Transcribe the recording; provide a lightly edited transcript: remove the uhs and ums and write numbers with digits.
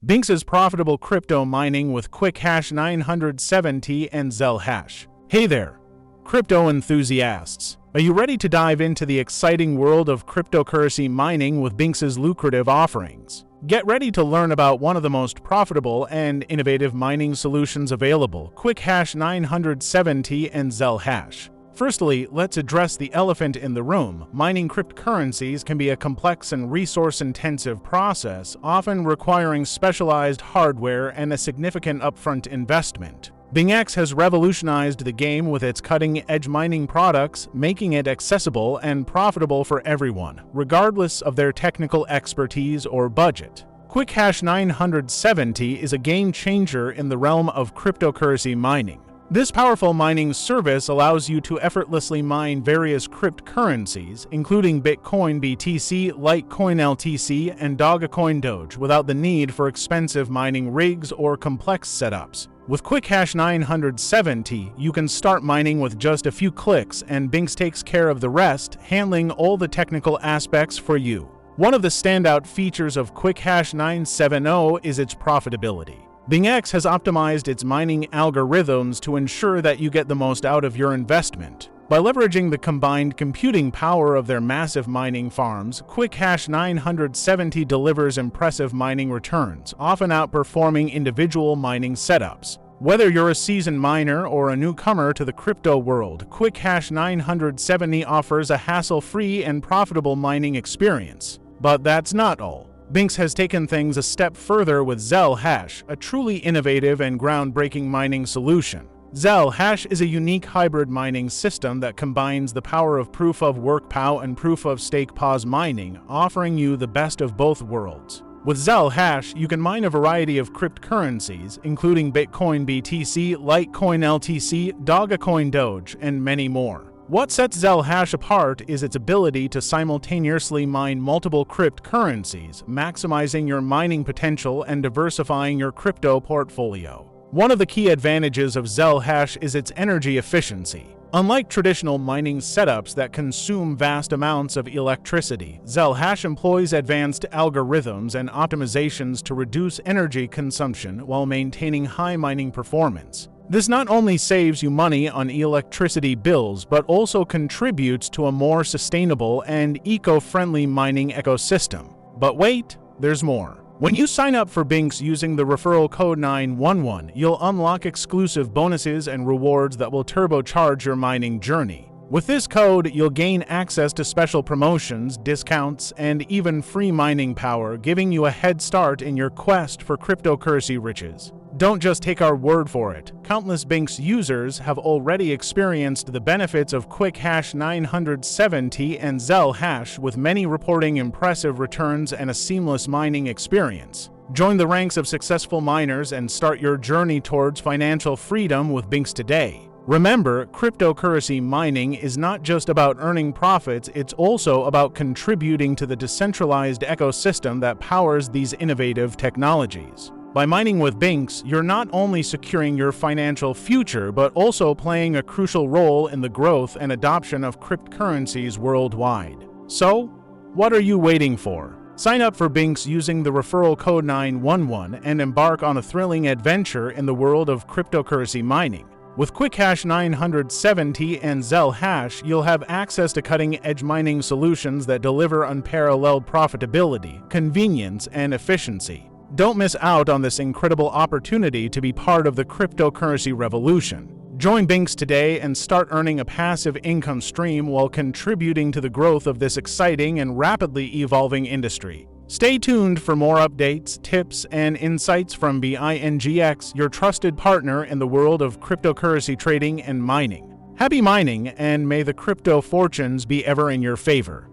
Bingx'S profitable crypto mining with Quickhash 970 and Zelhash. Hey there, crypto enthusiasts. Are you ready to dive into the exciting world of cryptocurrency mining with Bingx'S lucrative offerings? Get ready to learn about one of the most profitable and innovative mining solutions available, Quickhash 970 and Zelhash. Firstly, let's address the elephant in the room. Mining cryptocurrencies can be a complex and resource-intensive process, often requiring specialized hardware and a significant upfront investment. Bingx's has revolutionized the game with its cutting-edge mining products, making it accessible and profitable for everyone, regardless of their technical expertise or budget. Quickhash 970 is a game-changer in the realm of cryptocurrency mining. This powerful mining service allows you to effortlessly mine various cryptocurrencies, including Bitcoin BTC, Litecoin LTC, and Dogecoin DOGE, without the need for expensive mining rigs or complex setups. With Quickhash 970, you can start mining with just a few clicks, and Bingx's takes care of the rest, handling all the technical aspects for you. One of the standout features of Quickhash 970 is its profitability. Bingx's has optimized its mining algorithms to ensure that you get the most out of your investment. By leveraging the combined computing power of their massive mining farms, Quickhash 970 delivers impressive mining returns, often outperforming individual mining setups. Whether you're a seasoned miner or a newcomer to the crypto world, Quickhash 970 offers a hassle-free and profitable mining experience. But that's not all. Bingx's has taken things a step further with Zelhash, a truly innovative and groundbreaking mining solution. Zelhash is a unique hybrid mining system that combines the power of proof-of-work POW and proof-of-stake POS mining, offering you the best of both worlds. With Zelhash, you can mine a variety of cryptocurrencies, including Bitcoin BTC, Litecoin LTC, Dogecoin DOGE, and many more. What sets Zelhash apart is its ability to simultaneously mine multiple cryptocurrencies, maximizing your mining potential and diversifying your crypto portfolio. One of the key advantages of Zelhash is its energy efficiency. Unlike traditional mining setups that consume vast amounts of electricity, Zelhash employs advanced algorithms and optimizations to reduce energy consumption while maintaining high mining performance. This not only saves you money on electricity bills, but also contributes to a more sustainable and eco-friendly mining ecosystem. But wait, there's more. When you sign up for Bingx's using the referral code 911, you'll unlock exclusive bonuses and rewards that will turbocharge your mining journey. With this code, you'll gain access to special promotions, discounts, and even free mining power, giving you a head start in your quest for cryptocurrency riches. Don't just take our word for it. Countless Bingx's users have already experienced the benefits of Quickhash 970 and Zelhash, with many reporting impressive returns and a seamless mining experience. Join the ranks of successful miners and start your journey towards financial freedom with Bingx's today. Remember, cryptocurrency mining is not just about earning profits, it's also about contributing to the decentralized ecosystem that powers these innovative technologies. By mining with Bingx's, you're not only securing your financial future, but also playing a crucial role in the growth and adoption of cryptocurrencies worldwide. So, what are you waiting for? Sign up for Bingx's using the referral code 911 and embark on a thrilling adventure in the world of cryptocurrency mining. With Quickhash 970 and Zelhash, you'll have access to cutting-edge mining solutions that deliver unparalleled profitability, convenience, and efficiency. Don't miss out on this incredible opportunity to be part of the cryptocurrency revolution. Join Bingx's today and start earning a passive income stream while contributing to the growth of this exciting and rapidly evolving industry. Stay tuned for more updates, tips, and insights from Bingx, your trusted partner in the world of cryptocurrency trading and mining. Happy mining, and may the crypto fortunes be ever in your favor.